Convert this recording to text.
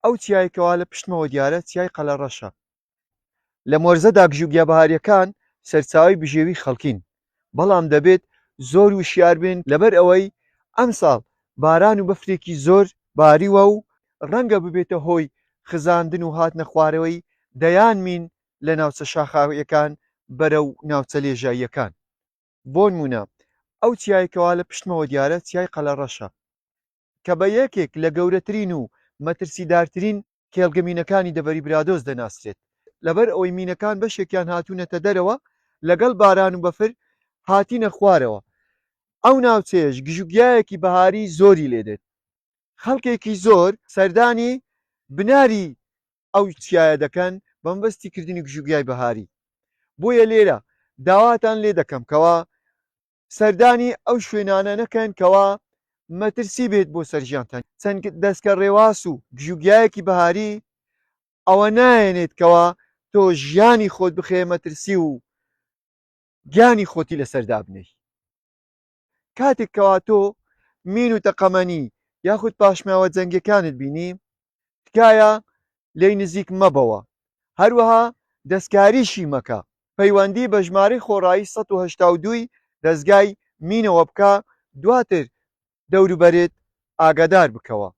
ئەو چیایەکەوا لە پشتمەوە دیارە چیای قەلەڕەشە. لە مۆرزەدا گژوگیا بەهاریەکان سەرچاوەی بژێوی خەڵکین، بەڵام دەبێت زۆر وشیار بین لەبەر ئەوەی ئەم ساڵ باران و بەفرێکی زۆر باریوە و ڕەنگە ببێتە هۆی خزاندن و هاتنە خوارەوەی دەیان مین لە ناوچە شاخاویەکان بەرەو ناوچە لێژاییەکان. بۆ نمونە ئەو چیایەکەوا لە پشتمەوە دیارە چیای قەلەڕەشە کە بە یەکێک لە گەورەترین و مەترسیدارترین کێڵگە مینەکانی دەڤەری برادۆز دەناسرێت، لەبەر ئەوەی مینەکان بەشێکیان هاتوونەتە دەرەوە لەگەڵ باران و بەفر هاتینە خوارەوە. ئەو ناوچەیەش گژوگیایەکی بەهاری زۆری لێدێت. خەڵکێکی زۆر سەردانی بناری ئەو چیایە دەکەن بە مەبەستی کردنی گژوگیای بەهاری. بۆیە لێرە داواتان لێ دەکەم کەوا سەردانی ئەو شوێنانە نەکەن کەوا مەترسی بێت بۆ سەرژیانتان، چەند دەستکە ڕێواس و گژوگیایەکی بەهاری ئەوە نایەنێت کەوا تۆ ژیانی خۆت بخێ مەترسی و گیانی خۆتی لەسەردا بنێی. کاتێک کەوا تۆ مین و تەقەمەنی یاخود پاشماوە جەنگەکانت بینی، تکایە لێی نزیک مەبەوە، هەروەها دەستکاریشی مەکە، پەیوەندی بە ژمارەی خۆڕایی 182 دەستگای مینەوە بکە، دواتر دەوروبەرێت ئاگادار بکەوە.